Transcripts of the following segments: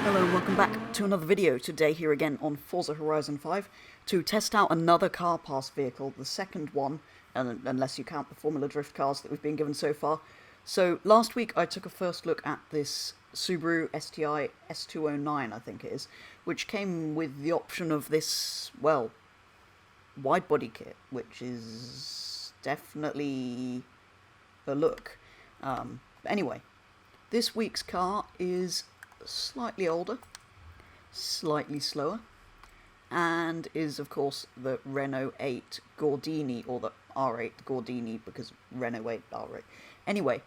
Hello and welcome back to another video. Today here again on Forza Horizon 5 to test out another car pass vehicle, the second one, unless you count the Formula Drift cars that we've been given so far. So last week I took a first look at this Subaru STI S209, I think it is, which came with the option of this, well, wide body kit, which is definitely a look. Anyway, this week's car is slightly older, slightly slower, and is of course the Renault 8 Gordini, or the R8 Gordini, because Renault 8 R8. Anyway,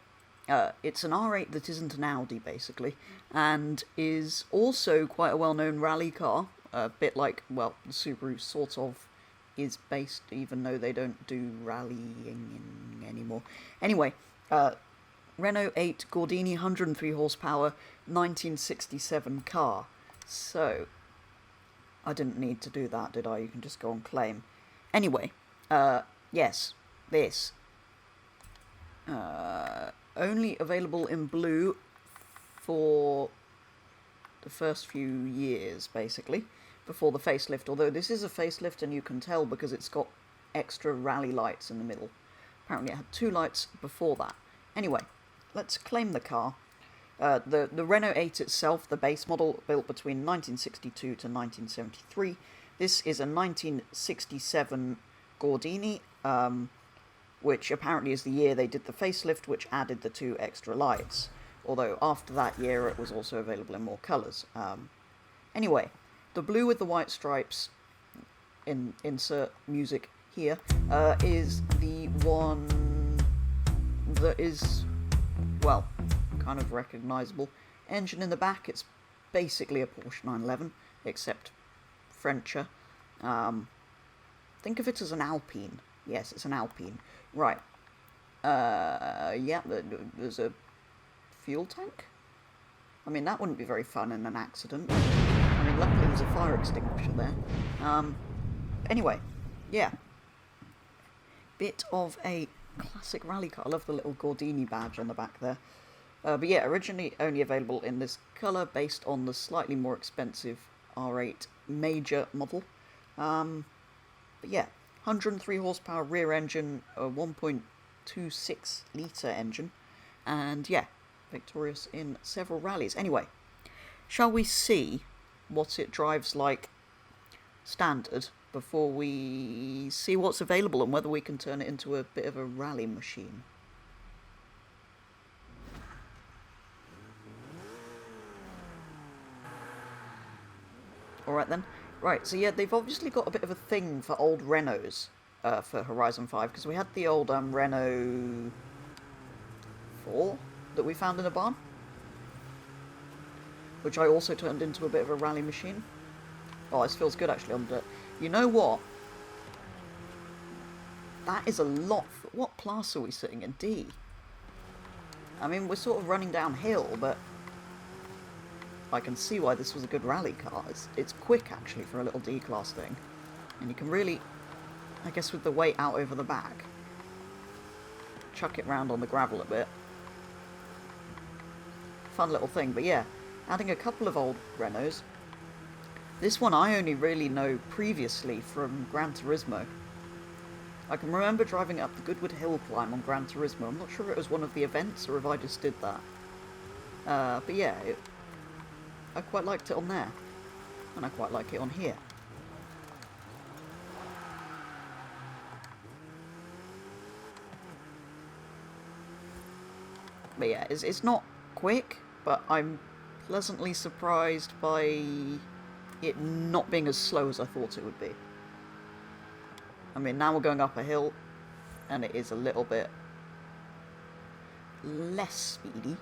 it's an R8 that isn't an Audi basically, and is also quite a well-known rally car, a bit like, well, the Subaru sort of is based, even though they don't do rallying anymore. Anyway, Renault 8 Gordini, 103 horsepower, 1967 car. So, I didn't need to do that, did I? You can just go on claim. Anyway, yes, this. Only available in blue for the first few years, basically, before the facelift. Although this is a facelift, and you can tell because it's got extra rally lights in the middle. Apparently it had two lights before that. Anyway, let's claim the car. The Renault 8 itself, the base model, built between 1962 to 1973. This is a 1967 Gordini, which apparently is the year they did the facelift, which added the two extra lights. Although after that year it was also available in more colours. Anyway, the blue with the white stripes, insert music here, is the one that is, well, kind of recognisable. Engine in the back, it's basically a Porsche 911, except Frencher. Think of it as an Alpine. Yes, it's an Alpine. Right. Yeah, there's a fuel tank? I mean, that wouldn't be very fun in an accident. I mean, luckily there's a fire extinguisher there. Anyway, yeah. Bit of a classic rally car. I love the little Gordini badge on the back there. But yeah, originally only available in this colour, based on the slightly more expensive R8 Major model. But yeah, 103 horsepower rear engine, a 1.26 litre engine, and yeah, victorious in several rallies. Anyway, shall we see what it drives like standard before we see what's available and whether we can turn it into a bit of a rally machine? Alright then. Right, so yeah, they've obviously got a bit of a thing for old Renaults for Horizon 5, because we had the old Renault 4 that we found in a barn, which I also turned into a bit of a rally machine. Oh, this feels good actually on dirt. You know what? That is a lot. What class are we sitting in? D. I mean, we're sort of running downhill, but I can see why this was a good rally car. It's quick actually for a little D class thing, and you can really, I guess, with the weight out over the back, chuck it round on the gravel a bit. Fun little thing. But yeah, adding a couple of old Renaults. This one I only really know previously from Gran Turismo. I can remember driving up the Goodwood Hill climb on Gran Turismo. I'm not sure if it was one of the events or if I just did that. But yeah, I quite liked it on there, and I quite like it on here. But yeah, it's not quick, but I'm pleasantly surprised by it not being as slow as I thought it would be. I mean, now we're going up a hill, and it is a little bit less speedy.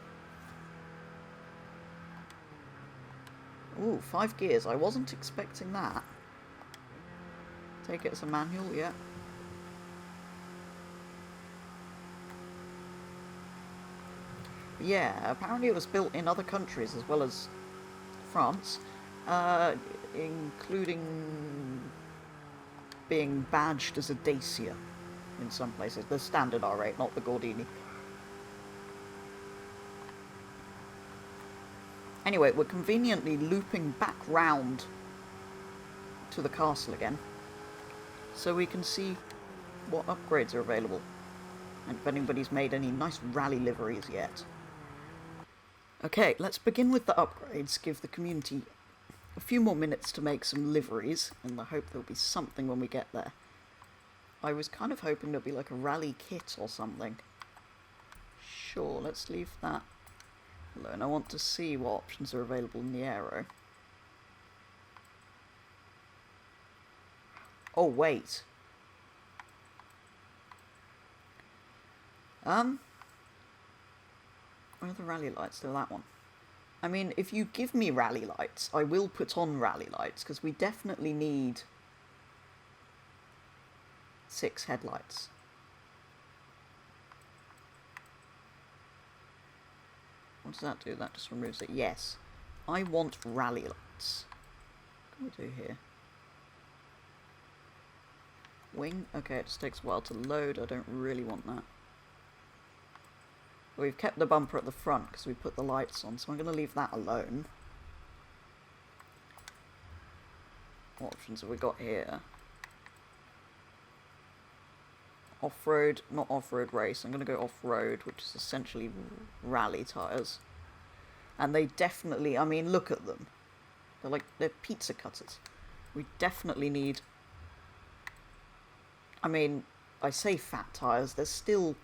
Ooh, 5 gears. I wasn't expecting that. Take it as a manual, yeah. Yeah, apparently it was built in other countries as well as France, including being badged as a Dacia in some places. The standard R8, not the Gordini. Anyway, we're conveniently looping back round to the castle again, so we can see what upgrades are available, and if anybody's made any nice rally liveries yet. Okay, let's begin with the upgrades, give the community a few more minutes to make some liveries, in the hope there'll be something when we get there. I was kind of hoping there'd be like a rally kit or something. Sure, let's leave that alone. I want to see what options are available in the aero. Oh, wait. Where are the rally lights? They're that one. I mean, if you give me rally lights, I will put on rally lights, because we definitely need 6 headlights. What does that do? That just removes it. Yes. I want rally lights. What can we do here? Wing? Okay, it just takes a while to load. I don't really want that. We've kept the bumper at the front because we put the lights on, so I'm going to leave that alone. What options have we got here? Off-road, not off-road race. I'm going to go off-road, which is essentially rally tyres. And they definitely, I mean, look at them. They're pizza cutters. We definitely need, I mean, I say fat tyres, they're still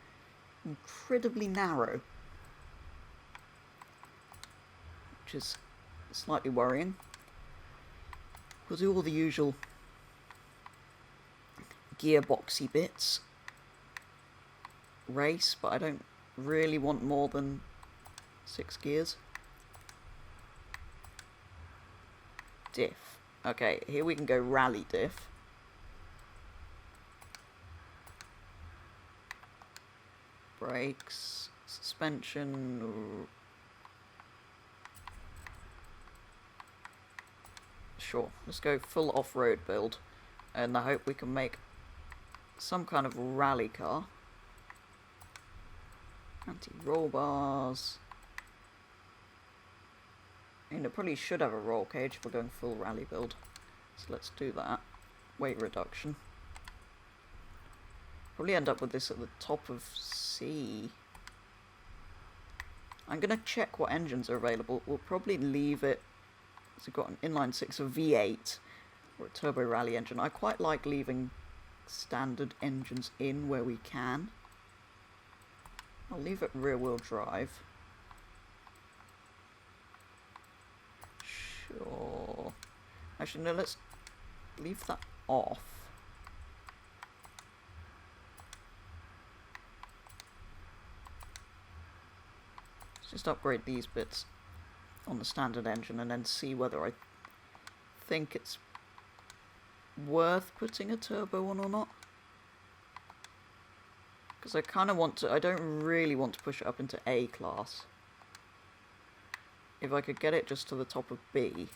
incredibly narrow, which is slightly worrying. We'll do all the usual gearboxy bits. Race, but I don't really want more than 6 gears. Diff. Okay, here we can go rally diff. Brakes, suspension. Sure, let's go full off-road build, and I hope we can make some kind of rally car. Anti-roll bars. I mean, it probably should have a roll cage if we're going full rally build, so let's do that. Weight reduction. Probably end up with this at the top of C. I'm going to check what engines are available. We'll probably leave it, so we've got an inline 6 of V8 or a turbo rally engine. I quite like leaving standard engines in where we can. I'll leave it rear wheel drive. Sure. Actually, no, let's leave that off. Just upgrade these bits on the standard engine and then see whether I think it's worth putting a turbo on or not. Because I kind of want to, I don't really want to push it up into A class. If I could get it just to the top of B.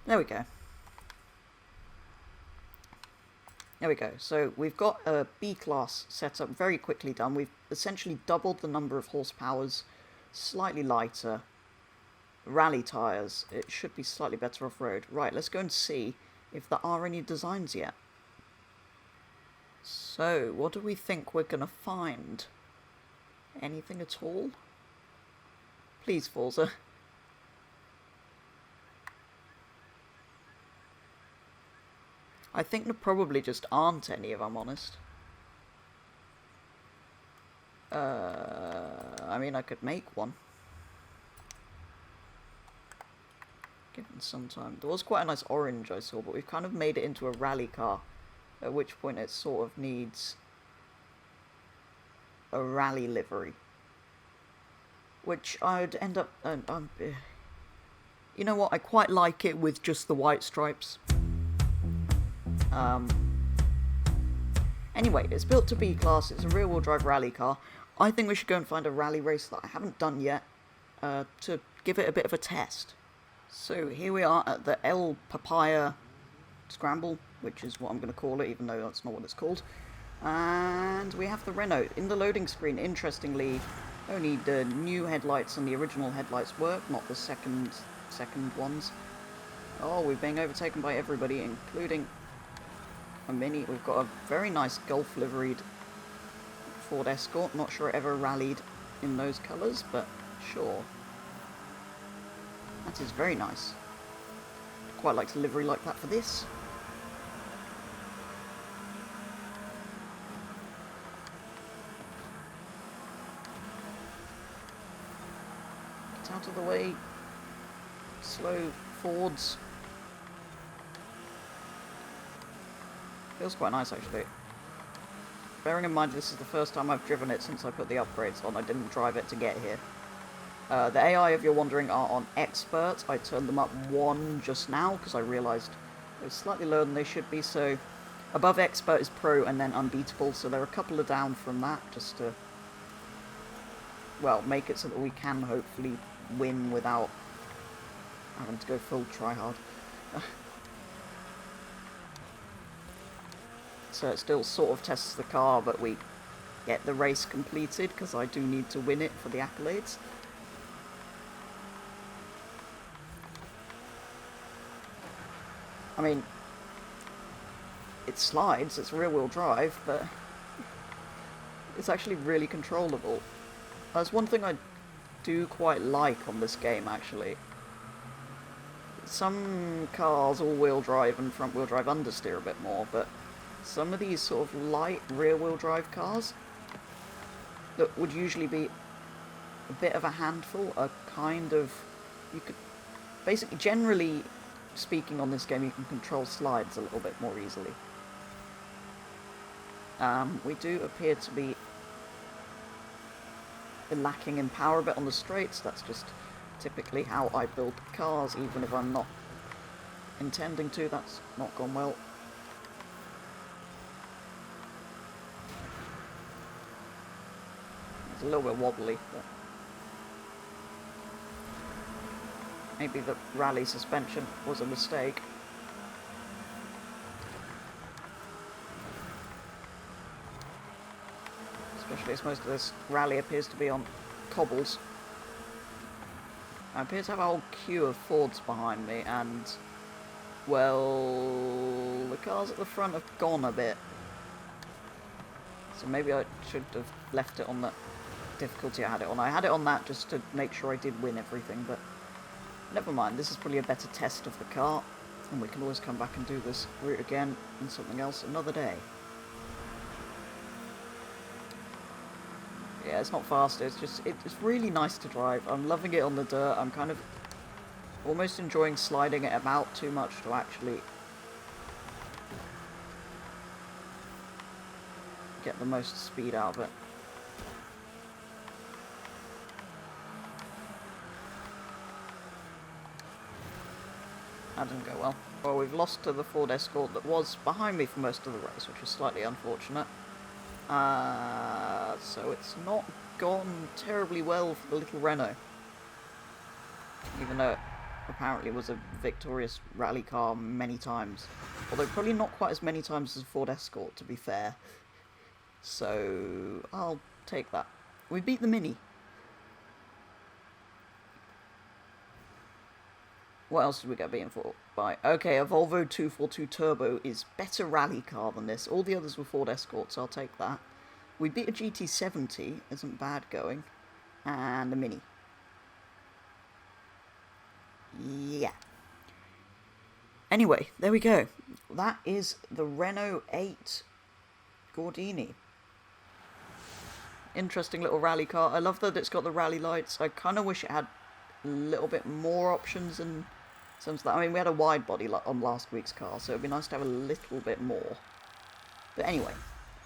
There we go. There we go. So we've got a B-class setup very quickly done. We've essentially doubled the number of horsepowers, slightly lighter, rally tyres. It should be slightly better off-road. Right, let's go and see if there are any designs yet. So, what do we think we're going to find? Anything at all? Please, Forza. I think there probably just aren't any, if I'm honest. I mean, I could make one. Given some time. There was quite a nice orange I saw, but we've kind of made it into a rally car. At which point it sort of needs a rally livery. Which I'd end up... you know what? I quite like it with just the white stripes. Anyway, it's built to B-class, it's a rear-wheel drive rally car. I think we should go and find a rally race that I haven't done yet, to give it a bit of a test. So here we are at the El Papaya Scramble, which is what I'm going to call it, even though that's not what it's called. And we have the Renault. In the loading screen, interestingly, only the new headlights and the original headlights work, not the second ones. Oh, we're being overtaken by everybody, including a Mini. We've got a very nice Golf liveried Ford Escort. Not sure it ever rallied in those colours, but sure. That is very nice. Quite like to livery like that for this. Get out of the way. Slow Fords. Feels quite nice actually. Bearing in mind this is the first time I've driven it since I put the upgrades on. I didn't drive it to get here. The AI, if you're wondering, are on expert. I turned them up 1 just now because I realised they're slightly lower than they should be. So above expert is pro and then unbeatable. So they're a couple of down from that just to, well, make it so that we can hopefully win without having to go full try-hard. So it still sort of tests the car, but we get the race completed because I do need to win it for the accolades. I mean, it slides, it's rear-wheel drive, but it's actually really controllable. That's one thing I do quite like on this game, actually. Some cars all-wheel drive and front-wheel drive understeer a bit more, but some of these sort of light rear-wheel drive cars that would usually be a bit of a handful are kind of... You could basically, generally speaking on this game, you can control slides a little bit more easily. We do appear to be lacking in power a bit on the straights. That's just typically how I build cars, even if I'm not intending to. That's not gone well. It's a little bit wobbly, but maybe the rally suspension was a mistake. Especially as most of this rally appears to be on cobbles. I appear to have a whole queue of Fords behind me, and, well, the cars at the front have gone a bit. So maybe I should have left it on the difficulty I had it on. I had it on that just to make sure I did win everything, but never mind. This is probably a better test of the car, and we can always come back and do this route again and something else another day. Yeah, it's not faster, it's just, it's really nice to drive. I'm loving it on the dirt. I'm kind of almost enjoying sliding it about too much to actually get the most speed out of it. That didn't go well. Well, we've lost to the Ford Escort that was behind me for most of the race, which was slightly unfortunate. So it's not gone terribly well for the little Renault. Even though it apparently was a victorious rally car many times. Although probably not quite as many times as a Ford Escort, to be fair. So I'll take that. We beat the Mini. What else did we get beaten for? By? Okay, a Volvo 242 Turbo is better rally car than this. All the others were Ford Escorts, so I'll take that. We beat a GT70, isn't bad going. And a Mini. Yeah. Anyway, there we go. That is the Renault 8 Gordini. Interesting little rally car. I love that it's got the rally lights. I kind of wish it had a little bit more options in terms of that. I mean, we had a wide body on last week's car, so it'd be nice to have a little bit more. But anyway,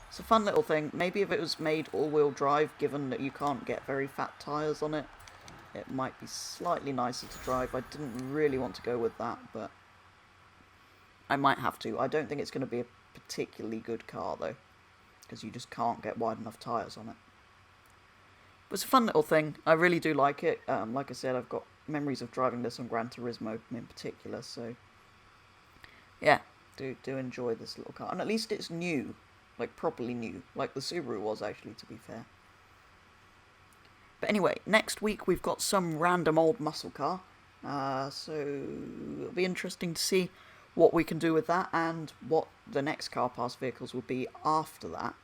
it's a fun little thing. Maybe if it was made all-wheel drive, given that you can't get very fat tyres on it, it might be slightly nicer to drive. I didn't really want to go with that, but I might have to. I don't think it's going to be a particularly good car, though, because you just can't get wide enough tyres on it. But it's a fun little thing. I really do like it. Like I said, I've got memories of driving this on Gran Turismo in particular, so yeah, do enjoy this little car. And at least it's new, like properly new, like the Subaru was actually, to be fair. But anyway, next week we've got some random old muscle car, so it'll be interesting to see what we can do with that and what the next car pass vehicles will be after that,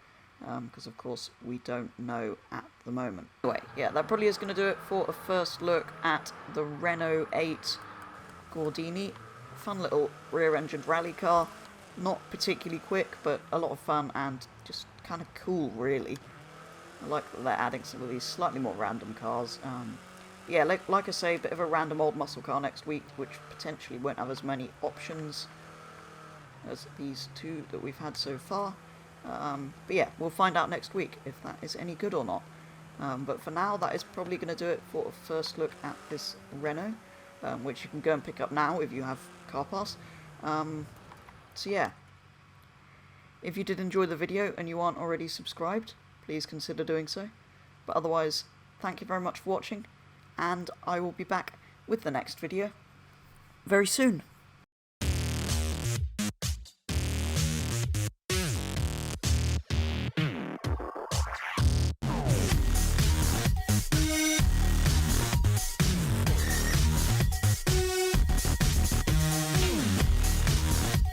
because of course we don't know at the moment. Anyway, yeah, that probably is going to do it for a first look at the Renault 8 Gordini. Fun little rear-engined rally car, not particularly quick, but a lot of fun and just kind of cool, really. I like that they're adding some of these slightly more random cars. Yeah, like I say, a bit of a random old muscle car next week, which potentially won't have as many options as these two that we've had so far. But yeah, we'll find out next week if that is any good or not. But for now, that is probably going to do it for a first look at this Renault, which you can go and pick up now if you have Car Pass. So yeah, if you did enjoy the video and you aren't already subscribed, please consider doing so. But otherwise, thank you very much for watching, and I will be back with the next video very soon.